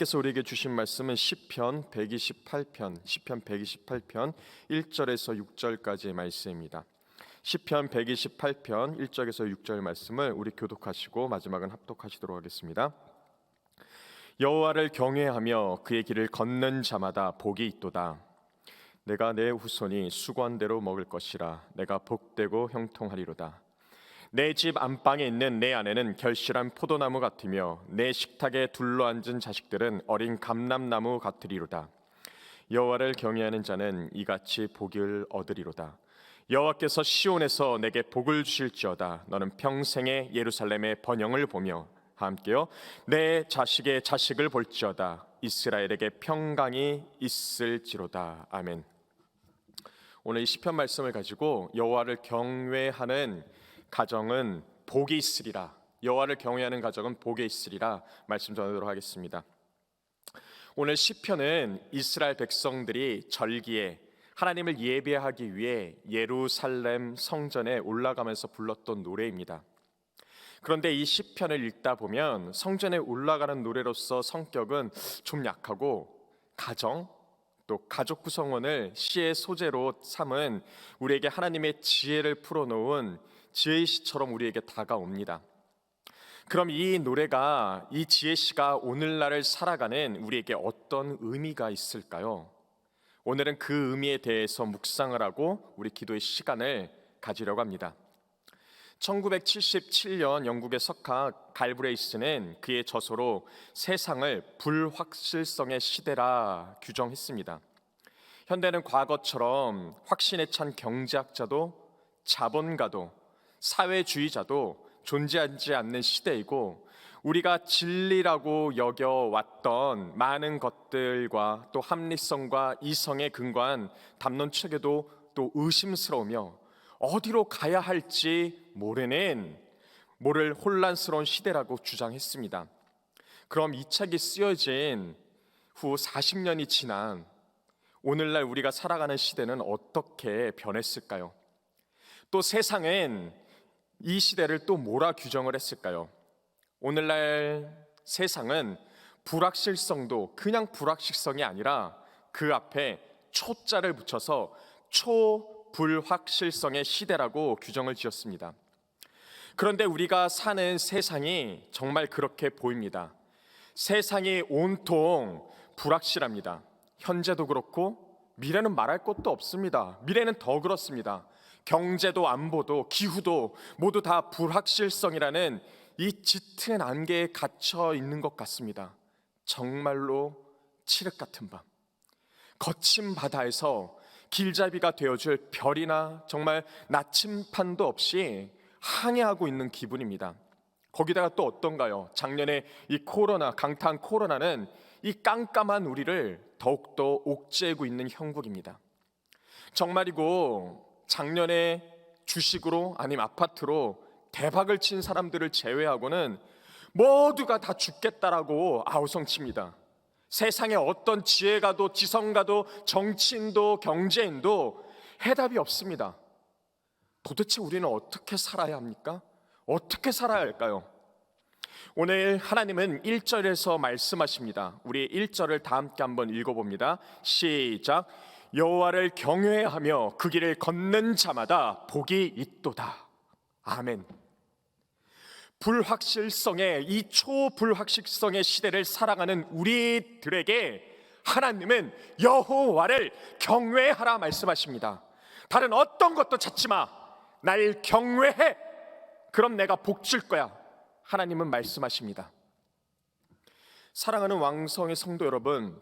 하나님께서 우리에게 주신 말씀은 시편 128편 1절에서 6절까지의 말씀입니다. 시편 128편 1절에서 6절 말씀을 우리 교독하시고 마지막은 합독하시도록 하겠습니다. 여호와를 경외하며 그의 길을 걷는 자마다 복이 있도다. 내가 내 후손이 수고한대로 먹을 것이라. 내가 복되고 형통하리로다. 내 집 안방에 있는 내 아내는 결실한 포도나무 같으며 내 식탁에 둘러앉은 자식들은 어린 감람나무 같으리로다. 여호와를 경외하는 자는 이같이 복을 얻으리로다. 여호와께서 시온에서 내게 복을 주실지어다. 너는 평생에 예루살렘의 번영을 보며 함께요 내 자식의 자식을 볼지어다. 이스라엘에게 평강이 있을지로다. 아멘. 오늘 이 시편 말씀을 가지고 여호와를 경외하는 가정은 복이 있으리라, 여호와를 경외하는 가정은 복이 있으리라 말씀 전하도록 하겠습니다. 오늘 시편은 이스라엘 백성들이 절기에 하나님을 예배하기 위해 예루살렘 성전에 올라가면서 불렀던 노래입니다. 그런데 이 시편을 읽다 보면 성전에 올라가는 노래로서 성격은 좀 약하고 가정 또 가족 구성원을 시의 소재로 삼은 우리에게 하나님의 지혜를 풀어놓은 지혜의 시처럼 우리에게 다가옵니다. 그럼 이 노래가, 이 지혜시가 오늘날을 살아가는 우리에게 어떤 의미가 있을까요? 오늘은 그 의미에 대해서 묵상을 하고 우리 기도의 시간을 가지려고 합니다. 1977년 영국의 석학 갈브레이스는 그의 저서로 세상을 불확실성의 시대라 규정했습니다. 현대는 과거처럼 확신에 찬 경제학자도 자본가도 사회주의자도 존재하지 않는 시대이고, 우리가 진리라고 여겨왔던 많은 것들과 또 합리성과 이성에 근거한 담론체계도 또 의심스러우며 어디로 가야 할지 모를 혼란스러운 시대라고 주장했습니다. 그럼 이 책이 쓰여진 후 40년이 지난 오늘날 우리가 살아가는 시대는 어떻게 변했을까요? 또 세상은 이 시대를 또 뭐라 규정을 했을까요? 오늘날 세상은 불확실성도 그냥 불확실성이 아니라 그 앞에 초자를 붙여서 초불확실성의 시대라고 규정을 지었습니다. 그런데 우리가 사는 세상이 정말 그렇게 보입니다. 세상이 온통 불확실합니다. 현재도 그렇고 미래는 말할 것도 없습니다. 미래는 더 그렇습니다. 경제도 안보도 기후도 모두 다 불확실성이라는 이 짙은 안개에 갇혀 있는 것 같습니다. 정말로 칠흑 같은 밤, 거친 바다에서 길잡이가 되어줄 별이나 정말 나침판도 없이 항해하고 있는 기분입니다. 거기다가 또 어떤가요? 작년에 이 코로나, 강타한 코로나는 이 깜깜한 우리를 더욱더 옥죄고 있는 형국입니다. 정말이고 작년에 주식으로 아니면 아파트로 대박을 친 사람들을 제외하고는 모두가 다 죽겠다라고 아우성칩니다. 세상에 어떤 지혜가도 지성가도 정치인도 경제인도 해답이 없습니다. 도대체 우리는 어떻게 살아야 합니까? 어떻게 살아야 할까요? 오늘 하나님은 1절에서 말씀하십니다. 우리 1절을 다 함께 한번 읽어봅니다. 시작. 여호와를 경외하며 그 길을 걷는 자마다 복이 있도다. 아멘. 불확실성의 이 초불확실성의 시대를 살아가는 우리들에게 하나님은 여호와를 경외하라 말씀하십니다. 다른 어떤 것도 찾지 마. 날 경외해. 그럼 내가 복 줄 거야. 하나님은 말씀하십니다. 사랑하는 왕성의 성도 여러분,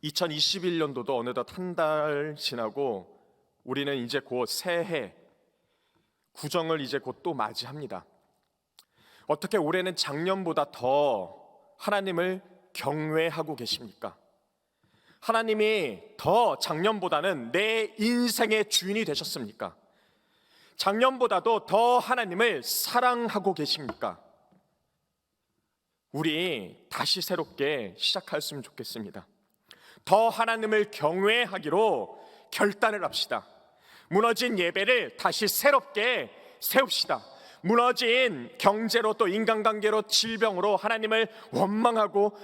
2021년도도 어느덧 한 달 지나고 우리는 이제 곧 새해 구정을 이제 곧 또 맞이합니다. 어떻게 올해는 작년보다 더 하나님을 경외하고 계십니까? 하나님이 더 작년보다는 내 인생의 주인이 되셨습니까? 작년보다도 더 하나님을 사랑하고 계십니까? 우리 다시 새롭게 시작했으면 좋겠습니다. 더 하나님을 경외하기로 결단을 합시다. 무너진 예배를 다시 새롭게 세웁시다. 무너진 경제로 또 인간관계로 질병으로 하나님을 원망하고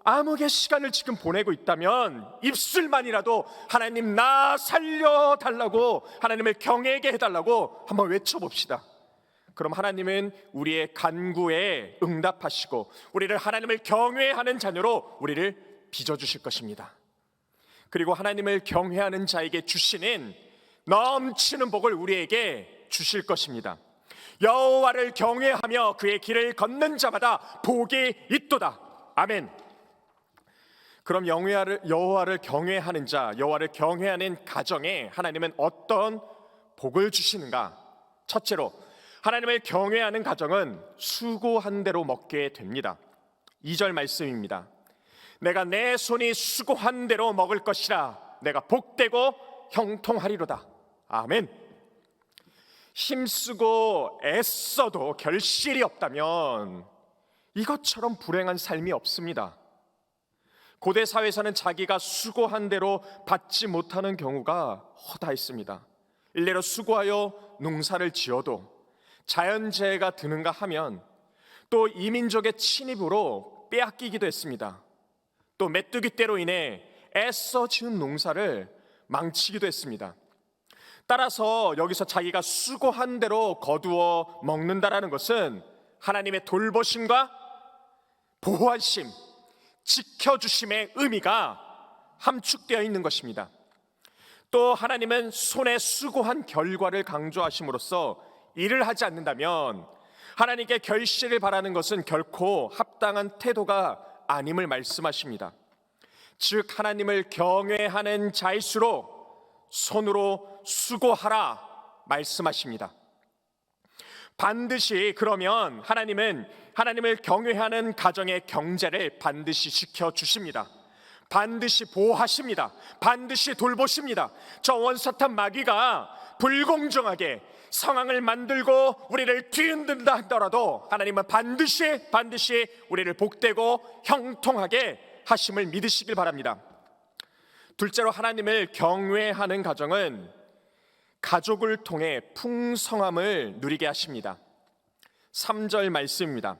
암흑의 시간을 지금 보내고 있다면 입술만이라도 하나님 나 살려달라고, 하나님을 경외하게 해달라고 한번 외쳐봅시다. 그럼 하나님은 우리의 간구에 응답하시고 우리를 하나님을 경외하는 자녀로 우리를 빚어주실 것입니다. 그리고 하나님을 경외하는 자에게 주시는 넘치는 복을 우리에게 주실 것입니다. 여호와를 경외하며 그의 길을 걷는 자마다 복이 있도다. 아멘. 그럼 여호와를 경외하는 자, 여호와를 경외하는 가정에 하나님은 어떤 복을 주시는가? 첫째로, 하나님을 경외하는 가정은 수고한 대로 먹게 됩니다. 2절 말씀입니다. 내가 내 손이 수고한 대로 먹을 것이라. 내가 복되고 형통하리로다. 아멘. 힘쓰고 애써도 결실이 없다면 이것처럼 불행한 삶이 없습니다. 고대 사회에서는 자기가 수고한 대로 받지 못하는 경우가 허다했습니다. 일례로 수고하여 농사를 지어도 자연재해가 드는가 하면 또 이민족의 침입으로 빼앗기기도 했습니다. 또 메뚜기 떼로 인해 애써 지은 농사를 망치기도 했습니다. 따라서 여기서 자기가 수고한 대로 거두어 먹는다라는 것은 하나님의 돌보심과 보호하심, 지켜주심의 의미가 함축되어 있는 것입니다. 또 하나님은 손에 수고한 결과를 강조하심으로써 일을 하지 않는다면 하나님께 결실을 바라는 것은 결코 합당한 태도가 아님을 말씀하십니다. 즉 하나님을 경외하는 자일수록 손으로 수고하라 말씀하십니다. 반드시 그러면 하나님은 하나님을 경외하는 가정의 경제를 반드시 지켜주십니다. 반드시 보호하십니다. 반드시 돌보십니다. 저 원사탄 마귀가 불공정하게 상황을 만들고 우리를 뒤흔든다 하더라도 하나님은 반드시 우리를 복되고 형통하게 하심을 믿으시길 바랍니다. 둘째로, 하나님을 경외하는 가정은 가족을 통해 풍성함을 누리게 하십니다. 3절 말씀입니다.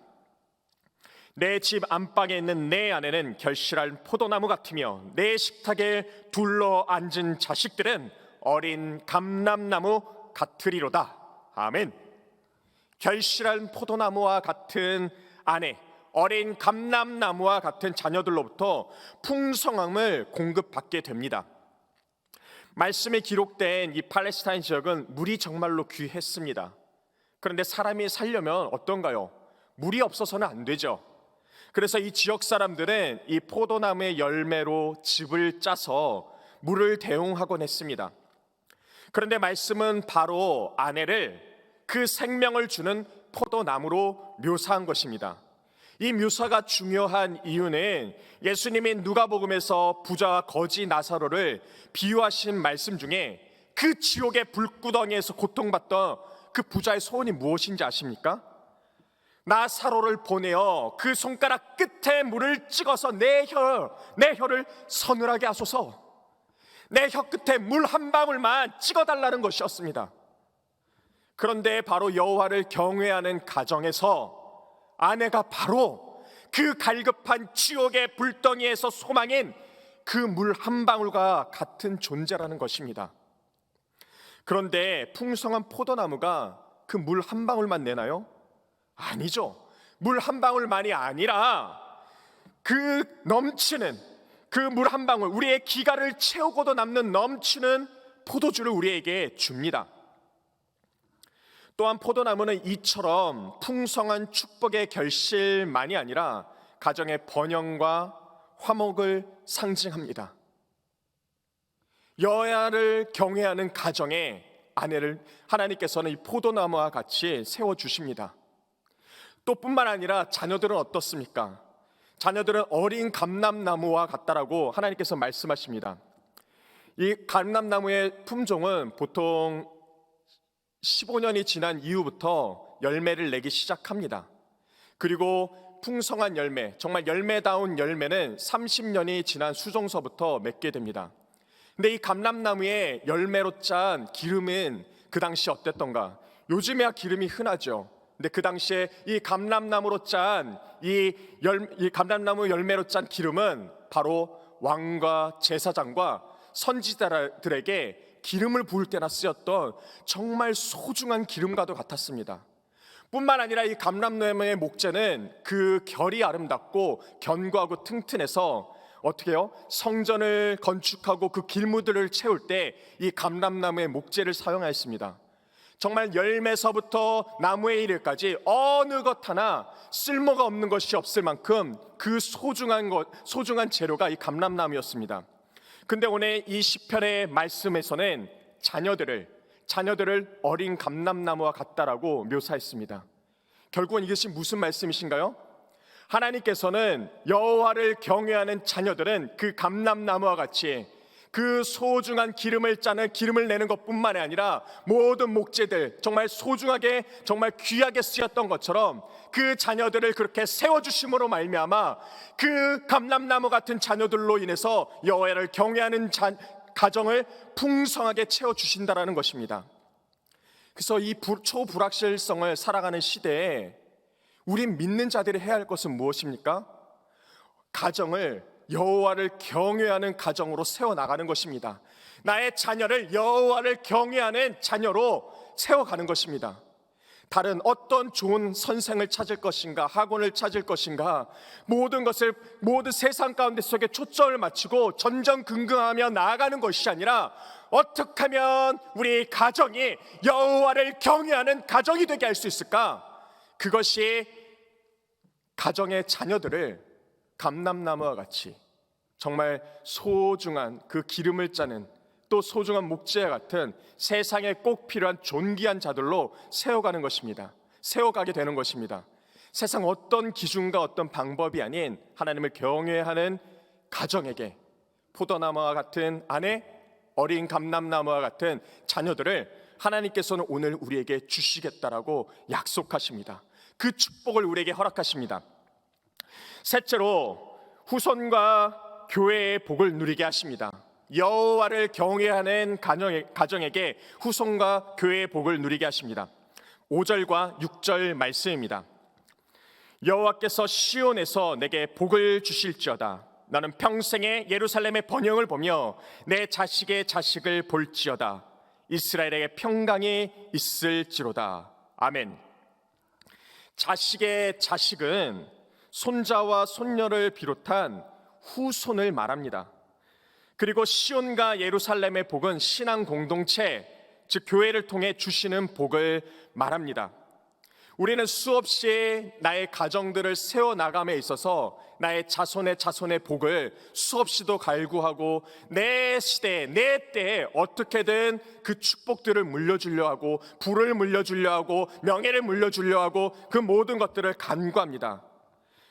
내 집 안방에 있는 내 아내는 결실한 포도나무 같으며 내 식탁에 둘러 앉은 자식들은 어린 감람나무 같으리로다. 아멘. 결실한 포도나무와 같은 아내, 어린 감람나무와 같은 자녀들로부터 풍성함을 공급받게 됩니다. 말씀에 기록된 이 팔레스타인 지역은 물이 정말로 귀했습니다. 그런데 사람이 살려면 어떤가요? 물이 없어서는 안 되죠. 그래서 이 지역 사람들은 이 포도나무의 열매로 집을 짜서 물을 대용하곤 했습니다. 그런데 말씀은 바로 아내를 그 생명을 주는 포도나무로 묘사한 것입니다. 이 묘사가 중요한 이유는 예수님이 누가복음에서 부자와 거지 나사로를 비유하신 말씀 중에 그 지옥의 불구덩이에서 고통받던 그 부자의 소원이 무엇인지 아십니까? 나사로를 보내어 그 손가락 끝에 물을 찍어서 내 혀를 서늘하게 하소서. 내 혀 끝에 물 한 방울만 찍어달라는 것이었습니다. 그런데 바로 여호와를 경외하는 가정에서 아내가 바로 그 갈급한 지옥의 불덩이에서 소망인 그 물 한 방울과 같은 존재라는 것입니다. 그런데 풍성한 포도나무가 그 물 한 방울만 내나요? 아니죠. 물 한 방울만이 아니라 그 넘치는 그 물 한 방울, 우리의 기갈을 채우고도 남는 넘치는 포도주를 우리에게 줍니다. 또한 포도나무는 이처럼 풍성한 축복의 결실만이 아니라 가정의 번영과 화목을 상징합니다. 여호와를 경외하는 가정의 아내를 하나님께서는 이 포도나무와 같이 세워주십니다. 또 뿐만 아니라 자녀들은 어떻습니까? 자녀들은 어린 감람나무와 같다라고 하나님께서 말씀하십니다. 이 감람나무의 품종은 보통 15년이 지난 이후부터 열매를 내기 시작합니다. 그리고 풍성한 열매, 정말 열매다운 열매는 30년이 지난 수종서부터 맺게 됩니다. 근데 이 감람나무의 열매로 짠 기름은 그 당시 어땠던가? 요즘에야 기름이 흔하죠. 근데 그 당시에 이 감람나무로 짠 이 감람나무 열매로 짠 기름은 바로 왕과 제사장과 선지자들에게 기름을 부을 때나 쓰였던 정말 소중한 기름과도 같았습니다. 뿐만 아니라 이 감람나무의 목재는 그 결이 아름답고 견고하고 튼튼해서 어떻게 해요? 성전을 건축하고 그 길무들을 채울 때 이 감람나무의 목재를 사용하였습니다. 정말 열매서부터 나무에 이르기까지 어느 것 하나 쓸모가 없는 것이 없을 만큼 그 소중한 재료가 이 감람나무였습니다. 근데 오늘 이 시편의 말씀에서는 자녀들을 어린 감람나무와 같다라고 묘사했습니다. 결국은 이것이 무슨 말씀이신가요? 하나님께서는 여호와를 경외하는 자녀들은 그 감람나무와 같이 그 소중한 기름을 짜는 기름을 내는 것뿐만 아니라 모든 목재들 정말 소중하게 정말 귀하게 쓰였던 것처럼 그 자녀들을 그렇게 세워주심으로 말미암아 그 감람나무 같은 자녀들로 인해서 여호와를 경외하는 가정을 풍성하게 채워주신다라는 것입니다. 그래서 이 초불확실성을 살아가는 시대에 우린 믿는 자들이 해야 할 것은 무엇입니까? 가정을 여호와를 경외하는 가정으로 세워나가는 것입니다. 나의 자녀를 여호와를 경외하는 자녀로 세워가는 것입니다. 다른 어떤 좋은 선생을 찾을 것인가, 학원을 찾을 것인가, 모든 세상 가운데 속에 초점을 맞추고 전전긍긍하며 나아가는 것이 아니라 어떻게 하면 우리 가정이 여호와를 경외하는 가정이 되게 할 수 있을까? 그것이 가정의 자녀들을 감람나무와 같이 정말 소중한 그 기름을 짜는 또 소중한 목재와 같은 세상에 꼭 필요한 존귀한 자들로 세워가는 것입니다. 세워가게 되는 것입니다. 세상 어떤 기준과 어떤 방법이 아닌 하나님을 경외하는 가정에게 포도나무와 같은 아내, 어린 감람나무와 같은 자녀들을 하나님께서는 오늘 우리에게 주시겠다라고 약속하십니다. 그 축복을 우리에게 허락하십니다. 셋째로 후손과 교회의 복을 누리게 하십니다. 여호와를 경외하는 가정에게 후손과 교회의 복을 누리게 하십니다. 5절과 6절 말씀입니다. 여호와께서 시온에서 내게 복을 주실지어다. 나는 평생에 예루살렘의 번영을 보며 내 자식의 자식을 볼지어다. 이스라엘에게 평강이 있을지로다. 아멘. 자식의 자식은 손자와 손녀를 비롯한 후손을 말합니다. 그리고 시온과 예루살렘의 복은 신앙 공동체, 즉 교회를 통해 주시는 복을 말합니다. 우리는 수없이 나의 가정들을 세워나감에 있어서 나의 자손의 복을 수없이도 갈구하고 내 시대에 내 때에 어떻게든 그 축복들을 물려주려 하고 부를 물려주려 하고 명예를 물려주려 하고 그 모든 것들을 간구합니다.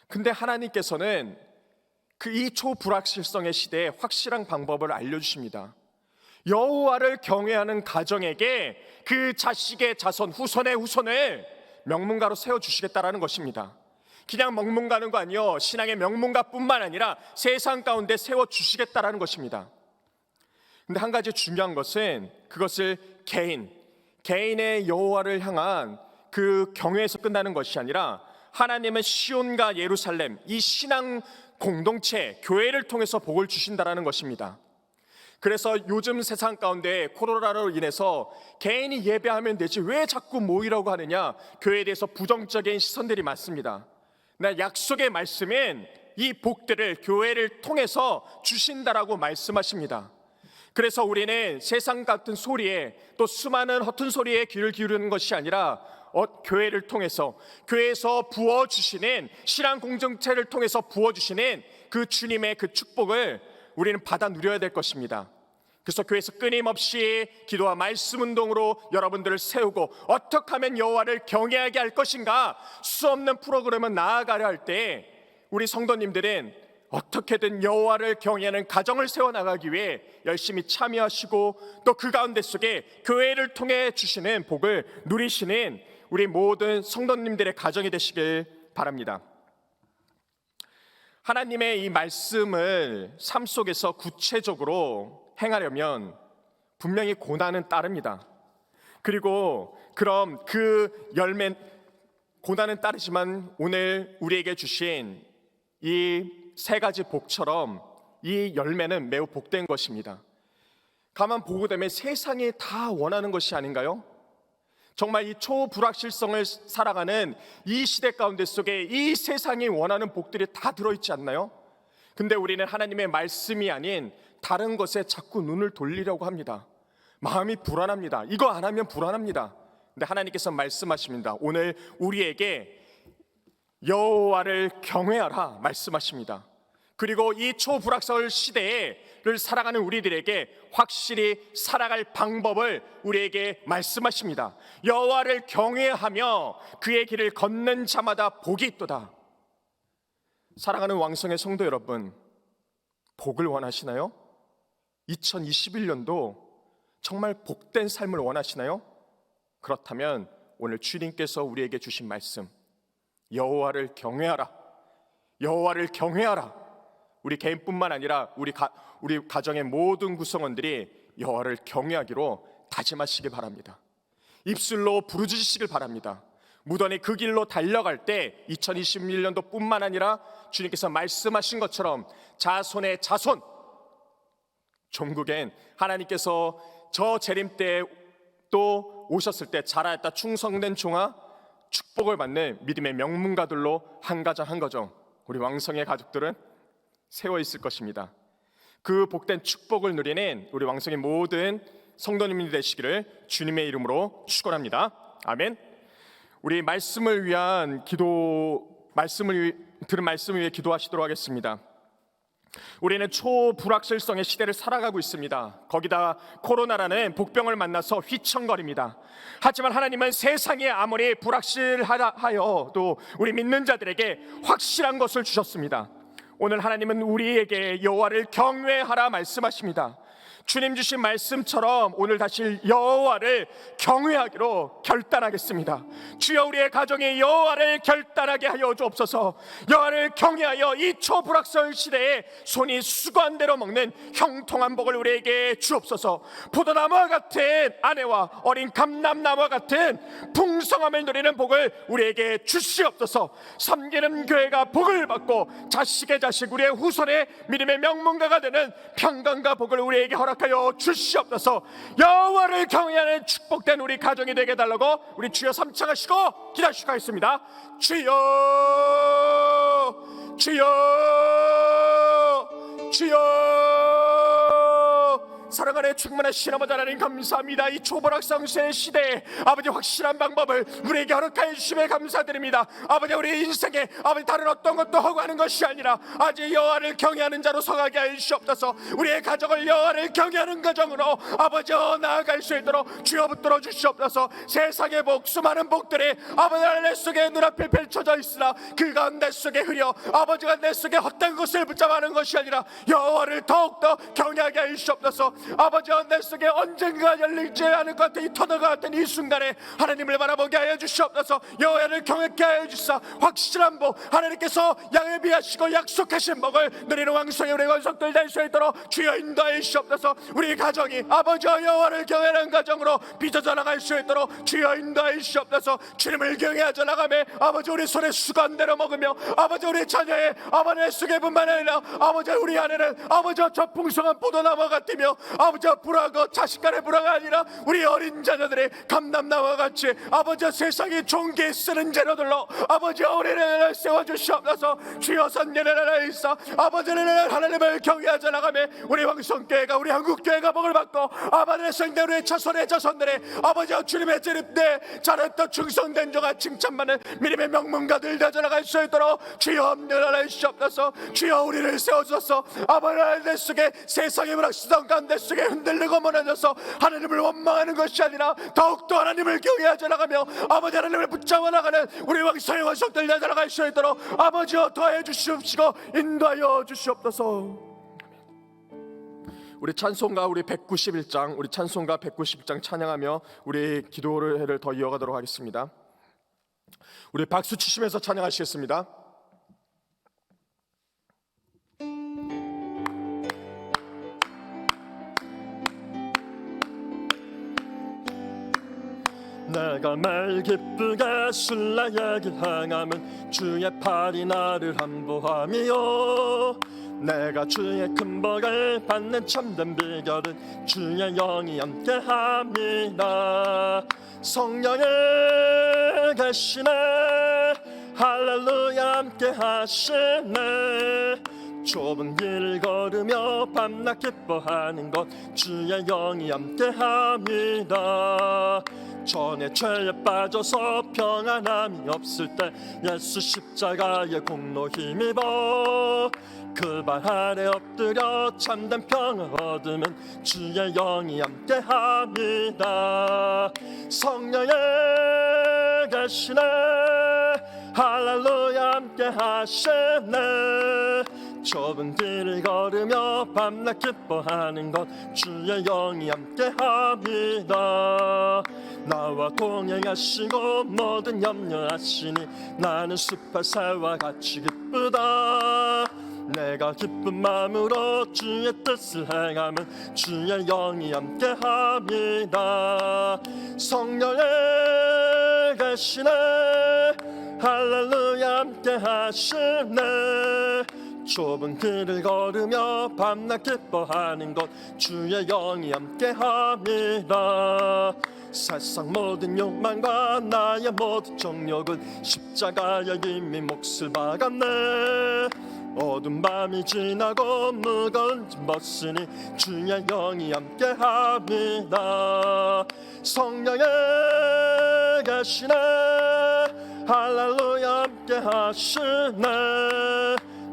근데 하나님께서는 그 이 초불확실성의 시대에 확실한 방법을 알려주십니다. 여호와를 경외하는 가정에게 그 자식의 자손, 후손의 후손을 명문가로 세워주시겠다라는 것입니다. 그냥 명문가는 거 아니요, 신앙의 명문가뿐만 아니라 세상 가운데 세워주시겠다라는 것입니다. 근데 한 가지 중요한 것은 그것을 개인의 여호와를 향한 그 경외에서 끝나는 것이 아니라 하나님은 시온과 예루살렘, 이 신앙 공동체, 교회를 통해서 복을 주신다라는 것입니다. 그래서 요즘 세상 가운데 코로나로 인해서 개인이 예배하면 되지 왜 자꾸 모이라고 하느냐, 교회에 대해서 부정적인 시선들이 많습니다. 약속의 말씀은 이 복들을 교회를 통해서 주신다라고 말씀하십니다. 그래서 우리는 세상 같은 소리에 또 수많은 허튼 소리에 귀를 기울이는 것이 아니라 교회를 통해서, 교회에서 부어주시는 신앙 공동체를 통해서 부어주시는 그 주님의 그 축복을 우리는 받아 누려야 될 것입니다. 그래서 교회에서 끊임없이 기도와 말씀 운동으로 여러분들을 세우고 어떻게 하면 여호와를 경외하게 할 것인가 수없는 프로그램을 나아가려 할 때 우리 성도님들은 어떻게든 여호와를 경외하는 가정을 세워나가기 위해 열심히 참여하시고 또 그 가운데 속에 교회를 통해 주시는 복을 누리시는 우리 모든 성도님들의 가정이 되시길 바랍니다. 하나님의 이 말씀을 삶 속에서 구체적으로 행하려면 분명히 고난은 따릅니다. 그리고 그럼 그 열매, 고난은 따르지만 오늘 우리에게 주신 이 세 가지 복처럼 이 열매는 매우 복된 것입니다. 가만 보고 되면 세상이 다 원하는 것이 아닌가요? 정말 이 초불확실성을 살아가는 이 시대 가운데 속에 이 세상이 원하는 복들이 다 들어있지 않나요? 근데 우리는 하나님의 말씀이 아닌 다른 것에 자꾸 눈을 돌리려고 합니다. 마음이 불안합니다. 이거 안 하면 불안합니다. 근데 하나님께서 말씀하십니다. 오늘 우리에게 여호와를 경외하라 말씀하십니다. 그리고 이 초불확설 시대를 살아가는 우리들에게 확실히 살아갈 방법을 우리에게 말씀하십니다. 여호와를 경외하며 그의 길을 걷는 자마다 복이 있도다. 사랑하는 왕성의 성도 여러분, 복을 원하시나요? 2021년도 정말 복된 삶을 원하시나요? 그렇다면 오늘 주님께서 우리에게 주신 말씀, 여호와를 경외하라, 여호와를 경외하라. 우리 개인뿐만 아니라 우리 가정의 모든 구성원들이 여호와를 경외하기로 다짐하시길 바랍니다. 입술로 부르짖으시길 바랍니다. 무던히 그 길로 달려갈 때 2021년도 뿐만 아니라 주님께서 말씀하신 것처럼 자손의 자손, 종국엔 하나님께서 저 재림 때 또 오셨을 때 잘하였다 충성된 종아 축복을 받는 믿음의 명문가들로 한 가정 한 가정 우리 왕성의 가족들은 세워 있을 것입니다. 그 복된 축복을 누리는 우리 왕성의 모든 성도님이 되시기를 주님의 이름으로 축원합니다. 아멘. 우리 말씀을 위한 기도, 들은 말씀을 위해 기도하시도록 하겠습니다. 우리는 초불확실성의 시대를 살아가고 있습니다. 거기다 코로나라는 복병을 만나서 휘청거립니다. 하지만 하나님은 세상이 아무리 불확실하여도 우리 믿는 자들에게 확실한 것을 주셨습니다. 오늘 하나님은 우리에게 여호와를 경외하라 말씀하십니다. 주님 주신 말씀처럼 오늘 다시 여호와를 경외하기로 결단하겠습니다. 주여 우리의 가정에 여호와를 결단하게 하여 주옵소서. 여호와를 경외하여 이 초불확설 시대에 손이 수고한 대로 먹는 형통한 복을 우리에게 주옵소서. 포도나무와 같은 아내와 어린 감람나무와 같은 풍성함을 누리는 복을 우리에게 주시옵소서. 섬기는 교회가 복을 받고 자식의 자식 우리의 후손의 믿음의 명문가가 되는 평강과 복을 우리에게 허락하여 주시옵소서. 여호와를 경외하는 축복된 우리 가정이 되게 달라고 우리 주여 삼창하시고 기도하시고 하겠습니다. 주여 주여 주여. 사랑하는 충만하신 아버지 하나님 감사합니다. 이 초불확성세 시대에 아버지 확실한 방법을 우리에게 허락하여 주심에 감사드립니다. 아버지 우리 인생에 아버지 다른 어떤 것도 허구하는 것이 아니라 아직 여호와를 경외하는 자로 서가게 하여 주시옵소서. 우리의 가정을 여호와를 경외하는 가정으로 아버지 나아갈 수 있도록 주여 붙들어 주시옵소서. 세상의 복 수많은 복들이 아버지 내 속에 눈앞에 펼쳐져 있으나 그 가운데 속에 흐려 아버지가 내 속에 헛된 것을 붙잡아하는 것이 아니라 여호와를 더욱더 경외하게 하여 주시옵소서. 아버지와 내 속에 언젠가 열리지 않을 것 같은 이 터널과 같은 이 순간에 하나님을 바라보게 하여 주시옵소서. 여호와를 경외케 하여 주시사 확실한 복 하나님께서 예비하시고 약속하신 복을 누리는 왕성의 우리 권속들 될 수 있도록 주여 인도하여 주시옵소서. 우리 가정이 아버지와 여호와를 경외하는 가정으로 빚어져 나갈 수 있도록 주여 인도하여 주시옵소서. 주님을 경외하여 나가며 아버지 우리 손에 수건대로 먹으며 아버지 우리 자녀의 아버지 속에 뿐만 아니라 아버지 우리 아내는 아버지와 저 풍성한 포도나무 같으며 아버지와 불화가 자식 간의 불화가 아니라 우리 어린 자녀들의 감람나무와 같이 아버지와 세상이 종기에 쓰는 재료들로 아버지와 우리를 세워주시옵소서. 주여 선녀를 하나 있어 아버지를 하나님을 경외하자 나가며 우리 왕성교회가 우리 한국교회가 복을 받고 아버지의 성대 우리의 자손의 자손들의 아버지와 주님의 재림때 잘했던 충성된 자가 칭찬받는 믿음의 명문가들 되어 나갈 수 있도록 주여 엄연하여 주시옵소서. 주여 우리를 세워주소서. 아버지 내 속에 세상의 불확실성 가운데 속에 흔들리고 무너져서 하나님을 원망하는 것이 아니라 더욱더 하나님을 경외하여 나가며 아버지 하나님을 붙잡아 나가는 우리 왕성의 원석들 되어 나갈 수 있도록 아버지여 더해 주시옵시고 인도하여 주시옵소서. 우리 찬송가 우리 191장 우리 찬송가 191장 찬양하며 우리 기도를 더 이어가도록 하겠습니다. 우리 박수 치시면서 찬양하시겠습니다. 내가 매일 기쁘게 순례에게 행함은 주의 팔이 나를 함보함이요 내가 주의 큰 복을 받는 참된 비결은 주의 영이 함께함이라 성령이 계시네 할렐루야 함께하시네 좁은 길을 걸으며 밤낮 기뻐하는 것 주의 영이 함께함이다 전에 죄에 빠져서 평안함이 없을 때 예수 십자가의 공로 힘입어 그 발 아래 엎드려 참된 평안 얻으면 주의 영이 함께합니다 성령에 계시네 할렐루야 함께하시네 좁은 길을 걸으며 밤낮 기뻐하는 것 주의 영이 함께합니다 나와 동행하시고 모든 염려하시니 나는 숲의 새와 같이 기쁘다 내가 기쁜 마음으로 주의 뜻을 행하면 주의 영이 함께합니다 성령에 계시네 할렐루야 함께하시네 좁은 길을 걸으며 밤낮 기뻐하는 것 주의 영이 함께합니다 세상 모든 욕망과 나의 모든 정욕은 십자가에 이미 몫을 박았네 어두운 밤이 지나고 무거운 짐 벗으니 주의 영이 함께합니다 성령에 계시네 할렐루야 함께하시네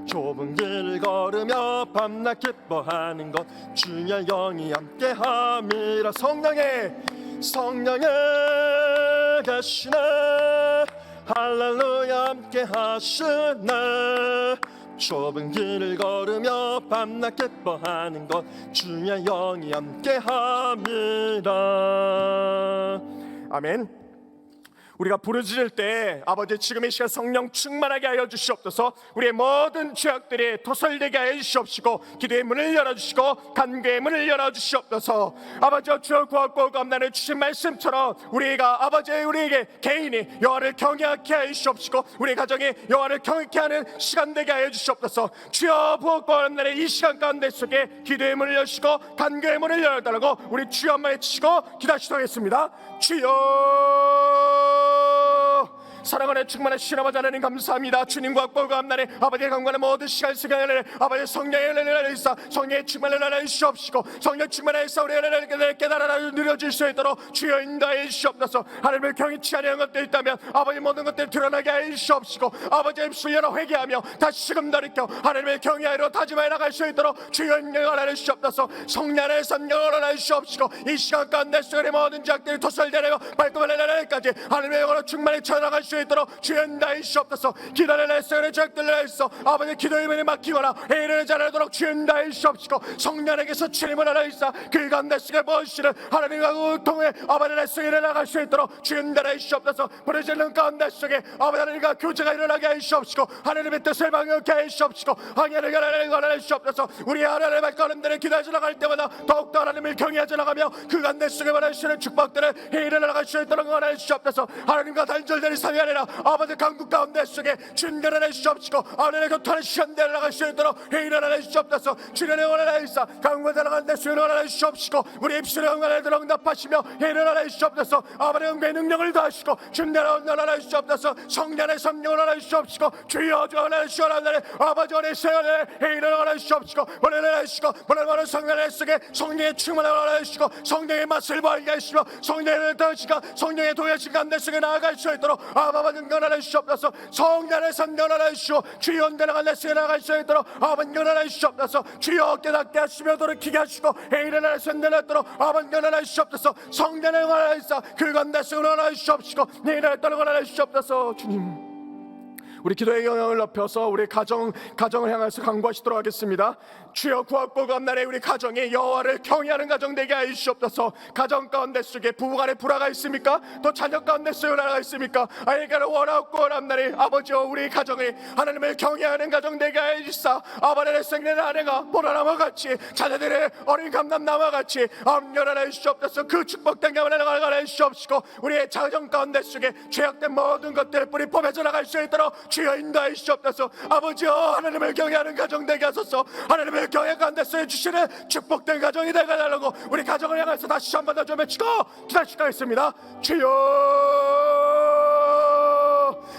좁은 길을 걸으며 밤낮 기뻐하는 것 주의 영이 함께함이라 성령에 계시네 할렐루야 함께하시네 좁은 길을 걸으며 밤낮 기뻐하는 것 주의 영이 함께함이라 아멘 우리가 부르짖을 때 아버지 지금 이 시간 성령 충만하게 하여 주시옵소서 우리의 모든 죄악들이 토설되게 하여 주시옵시고 기도의 문을 열어주시고 간구의 문을 열어주시옵소서 아버지 주여 구하고 감나는 주신 말씀처럼 우리가 아버지 우리에게 개인이 여호와를 경외하게 하여 주시옵시고 우리 가정이 여호와를 경외케 하는 시간 되게 하여 주시옵소서 주여 구하고 감나는 이 시간 가운데 속에 기도의 문을 여시고 간구의 문을 열어달라고 우리 주여 한번 외치고 기도하시도록 하겠습니다 주여 사랑하는 충만하신 아버지 하나님 감사합니다 주님과 보감날에 아버지의 강관의 모든 시간 시간을 아버지 성령의 은혜를 있어 성령의 충만을 주시옵시고 성령 충만을 있어 우리 은혜를 깨달아 누려질 수 있도록 주여 인도해 주시옵소서 하나님을 경외치 않는 것들 있다면 아버지 모든 것들 드러나게 해 주시옵시고 아버지의 입술 열어 회개하며 다시금 돌이켜 하나님을 경외하여 다짐하여 나갈 수 있도록 주여 인도하여 주시옵소서 성령의 성령을 하여 주시옵시고 이 시간 가운데 속에 모든 죄악들이 토설되려 발톱을 내려까지 하나님의 영으로 충만히 쳐나갈 수 있도록 주여 인도해 주시옵소서 기도를 속에 죄악들을 했어 아버지 기도의 문에 막히거나 회의를 잘하도록 주여 인도해 주시옵시고 성령에게서 주님을 하나 있어 그 가운데 속에 보시는 하나님과 통해 아버지 내 속에 일어나갈 수 있도록 주여 인도해 주시옵소서 부르짖는 가운데 속에 아버지 하나님과 교제가 일어나게 해 주시옵시고 하나님의 뜻을 방역케 해 주시옵시고 항해를 가라해 주시옵소서 우리 하나님의 발걸음들을 기도하지 나갈 때마다 더욱더 하나님을 경외하지 나가며 그 가운데 속에 원하시는 축복들을 회의를 나갈 수 있도록 원하여 주시옵소서 하나님과 단절된 삶이 아니라 아버지 강국 가운데 속에 준결을 해주시옵시고 하나님의 교통하는 시간대를 나갈 수 있도록 회의를 하여 주시옵소서 주님의 원하여 있어 강국에 나가는데 수요를 원하여 주시옵시고 우리 입술의 응원을 들어 응답하시며 회의를 하여 주시옵소서 아버지 응배의 능력을 더하시고 준대로 원하여 주시옵소서 성령의 성령을 원하여 주시옵시고 주여 주 원하여 주시옵소서 아버지 원하여 세연의 회의를 원하여 주시옵시고 원하여 주시고 원하는 성령의 속에 성령의 충만을 원하여 주시고 성령의 맛을 보이게 하시며 성령의 더하시고 성령의 도야신 가운데 속에 나아갈 수 있도록 아버지 은근하여 주시옵소서 성령의 성령을 주시오 주여 은근하여 내 속에 나아갈 수 있도록 아버지 은근하여 주시옵소서 주여 깨닫게 하시며 돌이키게 하시고 회의를 하여 선대했도록 아버지 은근하여 주시옵소서 성령의 은근하여 있어 그 가운데 속에 은근하여 주시옵시고 내 일을 떠나가여 주시옵소서 주님 우리 기도의 영향을 높여서 우리 가정을 향해서 간구하시도록 하겠습니다. 주여, 구하고 간날에 우리 가정이 여호와를 경외하는 가정 되게 하여 주시옵소서. 가정 가운데 속에 부부간에 불화가 있습니까? 또 자녀 가운데 소요나가 있습니까? 아이가를 원하고 원함날에 아버지와 우리 가정이 하나님을 경외하는 가정 되게 하여 주시사 아버지의 생기는 아내가 보라나무와 같이 자녀들의 어린 감람나무와 같이 엄연하여 주시옵소서. 그 축복된 가문에 나가게 주시옵시고 우리의 가정 가운데 속에 죄악된 모든 것들을 뿌리 뽑아져 나갈 수 있도록 주여 인도하여 주시옵소서. 아버지여, 하나님을 경외하는 가정 되게 하소서. 하나님을 경외 가운데 속에 주시는 축복된 가정이 되게 달라고 우리 가정을 향해서 다시 한번 더 좀 외치고 기도하시겠습니다. 주여,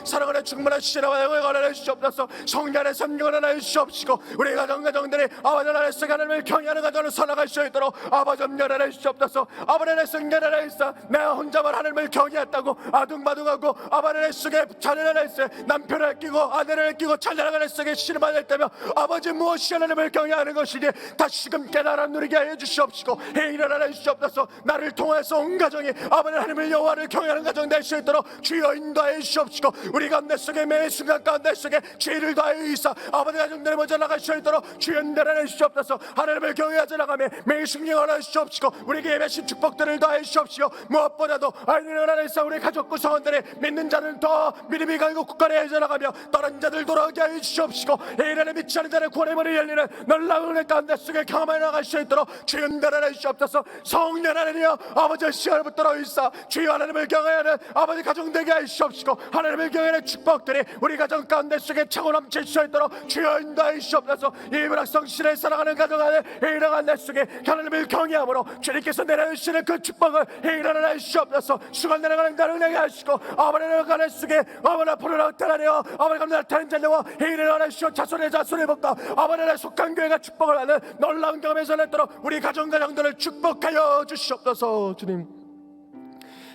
사랑하는 충만한 시나와의 관한해 주시옵소서. 성년의 섬경을 하나 주시옵시고 우리 가정들이 아버지 나라에서 하나님을 경외하는 가정을 살아갈 수 있도록 아버지 염려하여 주시옵소서. 아버지의 성년을 하여서 내가 혼자만 하나님을 경외했다고 아둥바둥하고 아버지의 속에 자녀를 했어 남편을 끼고 아내를 끼고 자녀를 속에 실망할 때며 아버지 무엇이 하나님을 경외하는 것이니 다시금 깨달아 누리게 하여 주시옵시고 해일을 하여 주시옵소서. 나를 통해서 온 가정이 아버지 하나님을 여호와를 경외하는 가정 될 수 있도록 주여 인도하여 주시옵시고 우리 가운데 속에 매 순간 가운데 속에 죄를 다하여 이사 아버지 가정들을 먼저 나갈 수 있도록 주여 인도하여 주시옵소서. 하나님을 경외하지 나가며 매 순간 하여 주시옵시고 우리에게 예배신 축복들을 더하여 주시옵시고 무엇보다도 아이들을 하나님사 우리 가족 구성원들이 믿는 자는 더 믿음이 가고 국가를 해져 나가며 떠난 자들 돌아오게 하여 주시옵시고 이란에 믿지 않는 자는 구원의 문이 열리는 놀라운 은혜 가운데 속에 경험해 나갈 수 있도록 주여 인도하여 주시옵소서. 성령 하나님이여 아버지의 시간을 붙들어 있사 주여 하나님을 경외하는 아버지 가정 되게 하여 주시옵시고 하나님을 경외하는 축복들이 우리 가정 가운데 속에 차고 넘칠 수 있도록 주여 인도하여 주시옵소서. 이 불악성실에 살아가는 가정 안에 일어난 내 속에 하나님을 경외함으로 주님께서 내려주시는 그 축복을 일어나 주시옵소서. 수건 내려가는 나를 내게 하시고 아버지를 가는 속에 아버지 앞으로 나타나려 아버지 감사를 타는 자녀와 일어나 주시오. 자손의 복과 아버지의 속한 교회가 축복을 하는 놀라운 경험에서 냈도록 우리 가정들을 축복하여 주시옵소서. 주님,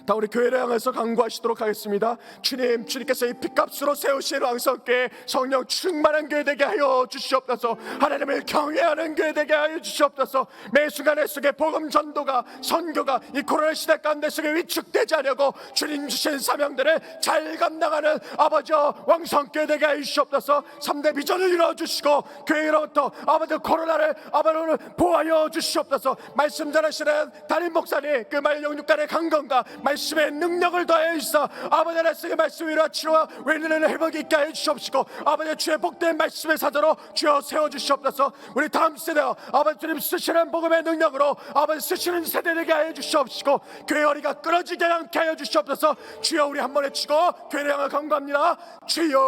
다 우리 교회를 향해서 간구하시도록 하겠습니다. 주님께서 이 핏값으로 세우신 왕성교회 성령 충만한 교회 되게 하여 주시옵소서. 하나님을 경외하는 교회 되게 하여 주시옵소서. 매 순간의 속에 복음 전도가 선교가 이 코로나 시대 가운데 속에 위축되지 않으려고 주님 주신 사명들을 잘 감당하는 아버지와 왕성교회 되게 하여 주시옵소서. 3대 비전을 이루어주시고 교회로부터 아버지 코로나를 아버지를 보호하여 주시옵소서. 말씀 전하시는 담임 목사님 그 말 영육간의 강건과 말씀의 능력을 더해 주시사 아버지 하나님의 말씀을 이루어 치료와 웰리는 회복이 있게 하여 주시옵시고 아버지 주의 복된 말씀의 사도로 주여 세워주시옵소서. 우리 다음 세대와 아버지 주님 쓰시는 복음의 능력으로 아버지 쓰시는 세대에게 하여 주시옵시고 교회 허리가 끊어지지 않게 하여 주시옵소서. 주여, 우리 한 번 외치고 교회를 향해 간구합니다. 주여,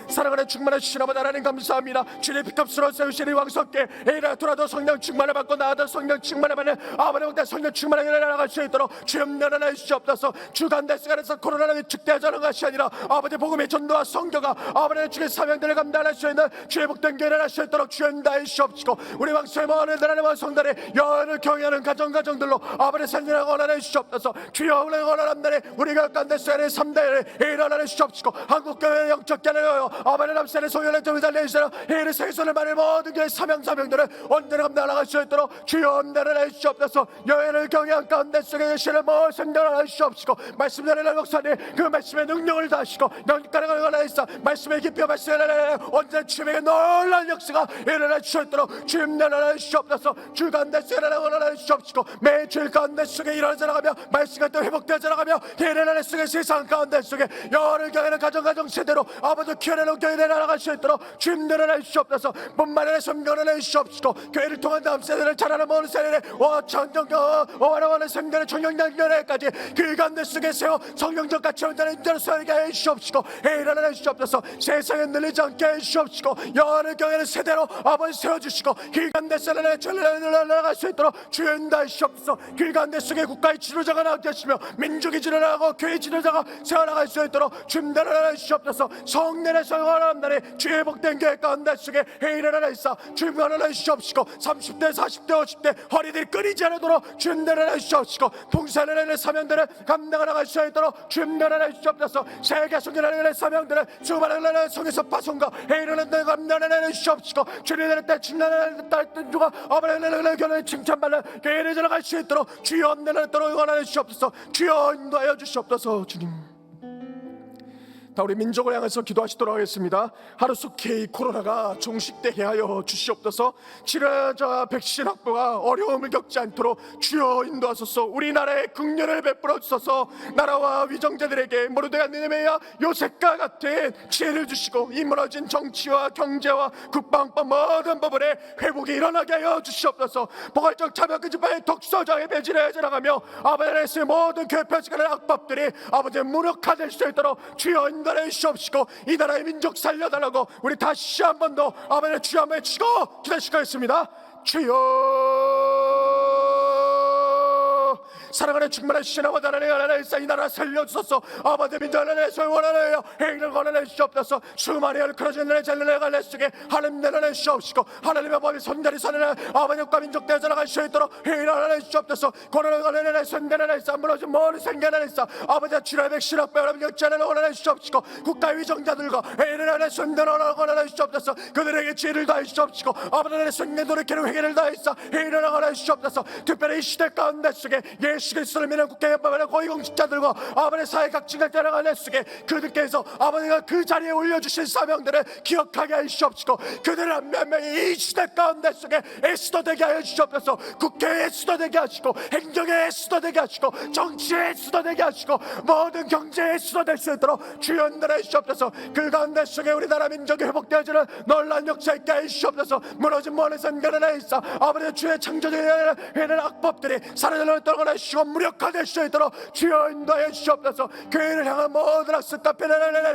사랑하는 충만한 주신 아버지 하나님 감사합니다. 주님 핏값으로 세우시니 왕성께 에이라 돌아도 성령 충만을 받고 나아도 성령 충만을 받는 아버지 복된 성령 충만하게 나아갈 수 있도록 주님 연하여 주시옵소서. 주간 대시간에서 코로나는 위축되지 않은 것이 아니라 아버지 복음의 전도와 성교가 아버지의 주의 사명들을 감당할 수 있는 주의 복된 교회를 할 수 있도록 주님 다해 주시옵시고 우리 왕수의 모든 하나님의 성들의 여호와를 경외하는 가정들로 아버지의 생명을 원하여 주시옵소서. 주여, 오늘 원하는 날에 우리가 간대시간에 3대를 일어나여 주시옵시고 한국교회의 영적 견해요 아버지 남산의 소연의 점을 달려주시라. 해를 세계선을 말해 모든 교회 사명들을 언제나 감당하갈 수 있도록 주여 언제나 해주시옵소서. 여인을 경외한 가운데 속에 계시는 모든 생명을 해주시옵시고 말씀 전하는 목사님 그 말씀의 능력을 다하시고 영가능을 원하시사 말씀의 깊이 말씀을 언제나 주님에게 놀라운 역사가 일어나 주셨도록 주님 연하여 주시옵소서. 주 가운데 속에 원하여 주시옵시고 매주 가운데 속에 일어나져 나가며 말씀과 또 회복되어져 나가며 일어나는 속에 세상 가운데 속에 여호와를 경외하는 가정 세대로 아버지 키워내는 교회를 나아갈 수 있도록 주님 내려놔 주시옵소서. 뿐만 성령을 해주시옵시고 교회를 통한 다음 세대를 자라는 모든 세대를 원하는 생명의 청년연애까지 그 가운데 속에 세워 성령적 같이 온다는 인자를 서게 해주시옵시고 일어나 주시옵소서. 세상에 늘리지 않게 해주시옵시고 여호와를 경외하는 세대로 아버지 세워주시고 그 가운데 세대를 나아갈 수 있도록 주님 다하시옵소서. 그 가운데 속에 국가의 지도자가 나오게 하시며 민족이 지도자고 교회 지도자가 세워나갈 수 있도록 주님 내려놔 주시옵소서. 성령의 원하는 날에 주의 복된 교회 가운데 속에 일어나라 있어 주님 원하여 주시옵시고 30대 40대 50대 허리들이 끊이지 않도록 주님 내려놔 주시옵시고 봉사를 하는 사명들을 감당하여 수 있도록 주님 내려놔 주시옵소서. 세계 성전하는 사명들을 수많은 성에서 파송과 일어나는 데 감당하여 주시옵시고 주님 내릴 때 칭찬하는 딸 주가 아버지의 견을 칭찬받는 교회를 들어갈 수 있도록 주여 내려놓도록 원하여 주시옵소서. 주여 인도하여 주시옵소서. 주님 다 우리 민족을 향해서 기도하시도록 하겠습니다. 하루속히 코로나가 종식되게 하여 주시옵소서. 치료자 백신 확보가 어려움을 겪지 않도록 주여 인도하소서. 우리나라에 긍휼을 베풀어 주소서. 나라와 위정자들에게 모르드가 느헤미야 요셉과 같은 지혜를 주시고 이 무너진 정치와 경제와 국방법 모든 부분에 회복이 일어나게 하여 주시옵소서. 포괄적 차별금 집회의 독서장의 배진에 지나가며 아버지의 모든 교회 편식하는 악법들이 아버지의 무력화될 수 있도록 주여 인도해 주시옵시고 이 나라의 민족 살려달라고 우리 다시 한 번 더 아버지의 주여 한번 외치고 기도하시겠습니다. 주여, 사랑하는 충만한 신하와 나라의 하나님의 이 나라 살려주소서. 아버지 민족 하나님의 소유 원하나요 행위를 원하는 주옵소서. 수많이 얼큰어진 나라의 잘나라의 갈래 속에 하나님 내려내 주옵시고 하나님의 법이 손자리 사는 아버지과 민족 되어 나갈 수 있도록 행위를 원하는 주옵소서. 고난을 원하는 손대는 사 무너진 모든 생겨나는 사 아버지의 주의 백신 확보 여러분 역자를 원하는 주옵시고 국가 위정자들과 행위를 하는 손대는 원하는 주옵소서. 그들에게 지혜를 다해 주옵시고 아버지의 손내 노력하는 회개를 다해서 행위를 원하는 주옵소서. 특별히 이 시대 가운데 속에 예수 그리스도를 믿는 국가연합의 고위공직자들과 아버지의 사회 각 지각자라가 내 속에 그들께서 아버지가 그 자리에 올려주신 사명들을 기억하게 하시옵시고 그들을 한 명이 이 시대 가운데 속에 애쓰도되게 하여 주시옵소서. 국회에 애쓰도되게 하시고 행정에 애쓰도되게 하시고 정치에 애쓰도되게 하시고 모든 경제에 애쓰도될 수 있도록 주연들해 주시옵소서. 그 가운데 속에 우리나라 민족이 회복되어지는 놀라운 역사 있게 해 주시옵소서. 무너진 모든 선결을 있어 아버지의 주의 창조적인 악법들이 사라져는 떨어져 주시고 무력화될 수 있도록 주여 인도해 주시옵소서. 교회를 향한 모든 학습과 편안한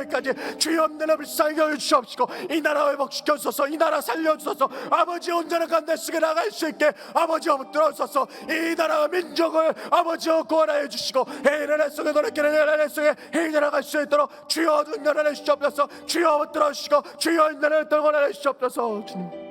주여 없는 불쌍히 여겨 주시옵시고 이 나라 회복시켜 주소서. 이 나라 살려 주소서. 아버지 온전한 간대 속에 나갈 수 있게 아버지여 붙들어 주소서. 이 나라와 민족을 아버지여 구원하여 주시고 해인의 속에 노력하는 내 속에 해인에 나갈 수 있도록 주여 인도해 주시옵소서. 주여 붙들어 주시고 주여 인도해 주시옵소서. 주님,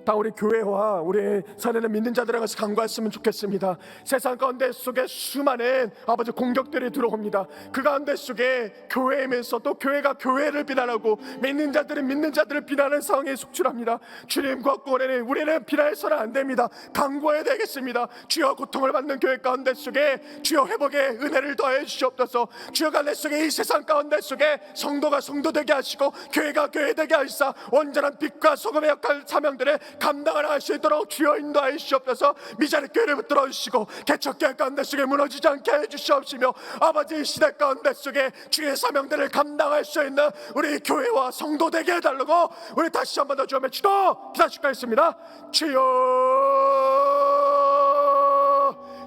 다 우리 교회와 우리 사는 믿는 자들에 가서 간구했으면 좋겠습니다. 세상 가운데 속에 수많은 아버지 공격들이 들어옵니다. 그 가운데 속에 교회이면서 또 교회가 교회를 비난하고 믿는 자들은 믿는 자들을 비난하는 상황에 속출합니다. 주님과 구원에는 우리는 비난해서는 안 됩니다. 간구해야 되겠습니다. 주여 고통을 받는 교회 가운데 속에 주여 회복의 은혜를 더해 주시옵소서. 주여 가운데 속에 이 세상 가운데 속에 성도가 성도되게 하시고 교회가 교회되게 하시사 온전한 빛과 소금의 역할 사명들을 감당하라 할 수 있도록 주여 인도하여 주시옵소서. 미자리 교회를 붙들어 주시고 개척교회 가운데 속에 무너지지 않게 해주시옵시며 아버지 시대 가운데 속에 주의 사명들을 감당할 수 있는 우리 교회와 성도 되게 해달라고 우리 다시 한번 더 주여 외치고 기도하시겠습니다. 주여,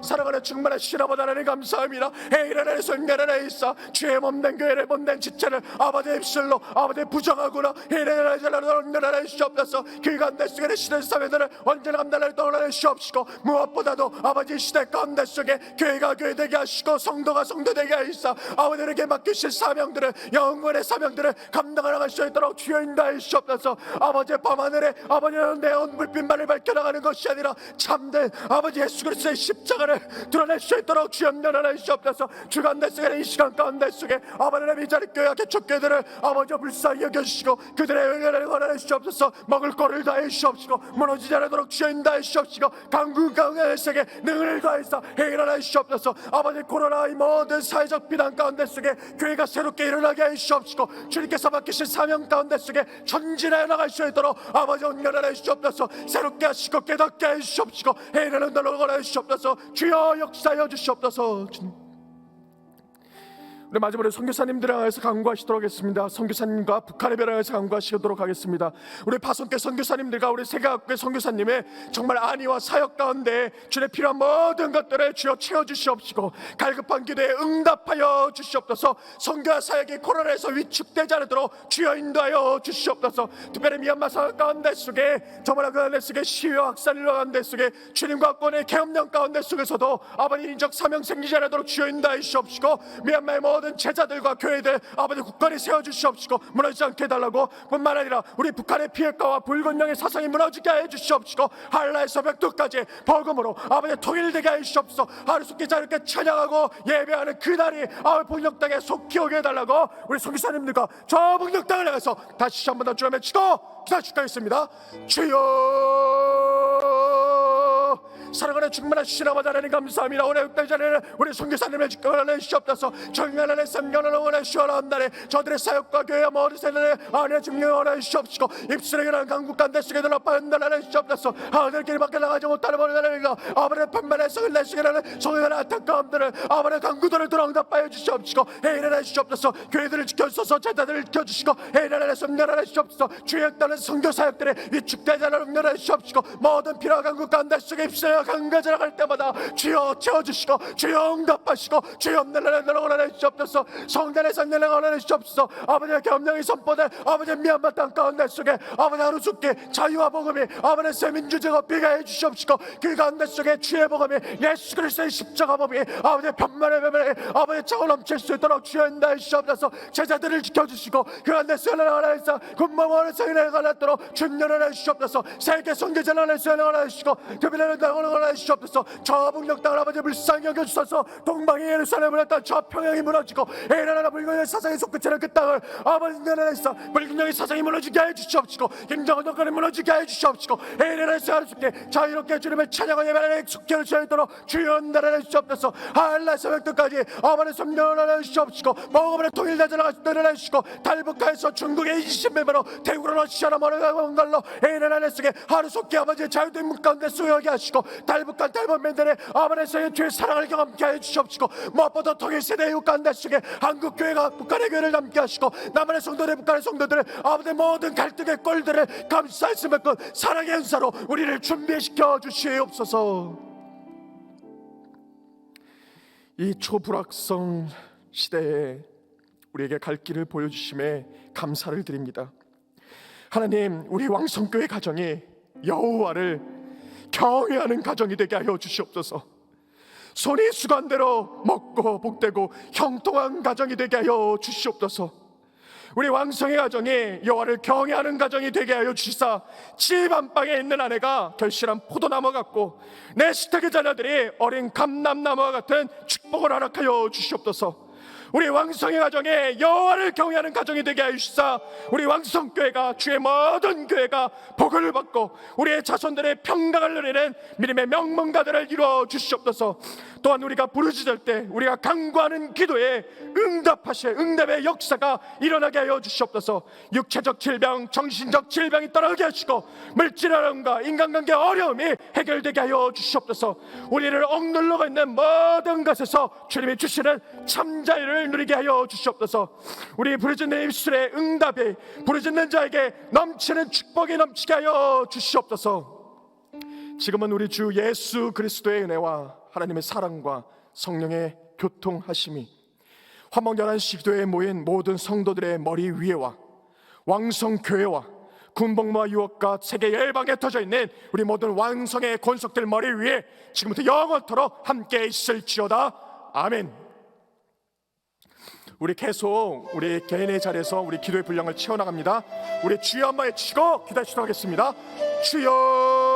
사랑하는 충만한 신아버지 하나님 감사합니다. 해일하는 손가락에 있어 주의 몸된 교회를 몸된 지체를 아버지의 입술로 아버지의 부정하구나 해일하는 손가락에 주시옵소서. 그 가운데 속에 시대 사회들을 언제나 감당을 떠올려 주시옵시고 무엇보다도 아버지 시대 가운데 속에 교회가 교회되게 하시고 성도가 성도되게 하시사 아버지에게 맡기신 사명들을 영원의 사명들을 감당할 수 있도록 주여 인도하여 주시옵소서. 아버지의 밤하늘에 아버지의 내온 불빛만을 밝혀나가는 것이 아니라 참된 아버지 예수 그리스도의 십자가를 드러낼 수 있도록 주여 인도하여 주시옵소서. 주 가운데 속에 이 시간 가운데 속에 아버지의 미자리 교회와 개척교회들을 아버지 불쌍히 여겨주시고 그들의 은혜를 원하여 주시옵소서. 먹을 거를 다해 주시옵시고 무너지지 않도록 주여 인도하여 주시옵시고 강구 가운데 속에 능을 다해서 해결하여 주시옵소서. 아버지 코로나의 모든 사회적 비난 가운데 속에 교회가 새롭게 일어나게 해 주시옵시고 주님께서 맡기신 사명 가운데 속에 전진해 나갈 수 있도록 아버지 온전하여 주시옵소서. 새롭게 하시고 깨닫게 해 주시옵시고 해결하는 날로 원하여 주시옵소서. 주여 역사하여 주시옵소서. 우리 마지막으로 선교사님들을 향해서 간구하시도록 하겠습니다. 선교사님과 북한의 별을 향해서 간구하시도록 하겠습니다. 우리 파송교 선교사님들과 우리 세계학교의 선교사님의 정말 안위와 사역 가운데 주의 필요한 모든 것들을 주여 채워주시옵시고 갈급한 기도에 응답하여 주시옵소서. 선교와 사역이 코로나에서 위축되지 않도록 주여 인도하여 주시옵소서. 특별히 미얀마 사역 가운데 속에 정말 그 가운데 속에 시위와 학살을 가운데 속에 주님과 권의 계엄령 가운데 속에서도 아버지 인적 사명 생기지 않도록 주여 인도하여 주시옵시고 미얀마의 모든 제자들과 교회들 아버지 국가를 세워주시옵시고 무너지지 않게 해달라고 뿐만 아니라 우리 북한의 비핵화와 불건령의 사상이 무너지게 해주시옵시고 한라에서 백두까지 복음으로 아버지 통일되게 해주시옵소서. 하루속히 자유롭게 찬양하고 예배하는 그날이 복역 땅에 속히 오게 해달라고 우리 선교사님들과 저 복역 땅을 향해서 다시 한번 더 주여 외치고 기도하시겠습니다. 주여, 사랑하는 충만한 신아버지 하나님 감사합니다. 오늘 육당 자리는 우리 선교사님의 주권을 주옵소서. 정면하는 삼경을 원해 주옵나니 저들의 사역과 교회와 모든 세대에 안에 증명을 주옵시고 입술에 그런 강국 간대 속에 들어 판단하는 주옵소서. 하늘길 밖에 나가지 못하는 모르는 아버지의 판단의 성을 내시기라는 성의 안타까움들을 아버지의 강구들을 들어응답하여 주시옵시고 해일하여 주시옵소서. 교회들을 지켜주소서. 제자들을 지켜주시고 해일하여 섬멸하여 주시옵소서. 주역다는 선교사역들의 위축되자를 응렬하여 주시옵시고 모든 필요한 강국 간대 속에 입술에 강가지나 갈 때마다 주여 채워주시고 주여 응답하시고 주여 없는 나라를 주옵소서. 성전의 성전을 원하는 주옵소서. 아버지의 겸령이 선포된 아버지의 미얀마 땅 가운데 속에 아버지 하루 죽게 자유와 복음이 아버지의 세민주제가 비가해 주시옵시고 그 가운데 속에 주의 복음이 예수 그리스도의 십자가 법이 아버지의 편만의 배변에 아버지의 차고 넘칠 수 있도록 주여 인도해 주시옵소서. 제자들을 지켜주시고 그 가운데 속에 하나님께서 군마원의 성인에 관하도록 준련을 해주시옵소서. 세계 선교전을 해주시고 그분의 땅을 해주시옵소서. 저북녘 땅을 아버지 불쌍히 여겨주소서. 동방의 예루살렘을 했던 저 평양이 무너지고 에라나 불경의 사상이 솟구치는 그 땅을 아버지 나라에서 불경의 사상이 무너지게 해주시옵시고 김정은 정권이 무너지게 해주시옵시고 에라나에서 하루속에 자유롭게 주님을 찬양하며 나라의 숙제를 지어도록 주여 나라를 주시옵소서. 한라 새벽도까지 아버지 성령을 해주시옵시고 먹음을 통일되자를 해주시고 탈북하에서 중국의 20매매로 대구로 러시아로 멀어가는 걸로 에라나 속에 하루속에 아버지의 자유된 문 가운데 수여하게 하시고 탈북한 탈북민들의 아버지의 주의 사랑을 경험케 해주시옵시고 무엇보다 통일 세대의 가운데 속에 한국교회가 북한의 교회를 남게 하시고 남한의 성도들 북한의 성도들을 아버지의 모든 갈등의 꼴들을 감싸할 수 있는 사랑의 은사로 우리를 준비시켜 주시옵소서. 이 초불확성 시대에 우리에게 갈 길을 보여주심에 감사를 드립니다. 하나님, 우리 왕성교회 가정이 여호와를 경외하는 가정이 되게 하여 주시옵소서. 손이 수건대로 먹고 복되고 형통한 가정이 되게 하여 주시옵소서. 우리 왕성의 가정이 여호와를 경외하는 가정이 되게 하여 주시사 집 안방에 있는 아내가 결실한 포도나무 같고 내 식탁의 자녀들이 어린 감람나무와 같은 축복을 허락하여 주시옵소서. 우리 왕성의 가정에 여호와를 경외하는 가정이 되게 하여 주시사 우리 왕성교회가 주의 모든 교회가 복을 받고 우리의 자손들의 평강을 누리는 믿음의 명문가들을 이루어 주시옵소서. 또한 우리가 부르짖을 때 우리가 간구하는 기도에 응답의 역사가 일어나게 하여 주시옵소서. 육체적 질병, 정신적 질병이 떠나게 하시고 물질어려움과 인간관계 어려움이 해결되게 하여 주시옵소서. 우리를 억눌러고 있는 모든 것에서 주님이 주시는 참자유를 누리게 하여 주시옵소서. 우리 부르짖는 입술의 응답이 부르짖는 자에게 넘치는 축복이 넘치게 하여 주시옵소서. 지금은 우리 주 예수 그리스도의 은혜와 하나님의 사랑과 성령의 교통하심이 화목연한 기도에 모인 모든 성도들의 머리 위에와 왕성교회와 군복무와 유업과 세계 열방에 터져 있는 우리 모든 왕성의 권속들 머리 위에 지금부터 영원토록 함께 있을지어다. 아멘. 우리 계속 우리 개인의 자리에서 우리 기도의 분량을 채워나갑니다. 우리 주여 한번 외치고 기도하시도록 하겠습니다. 주여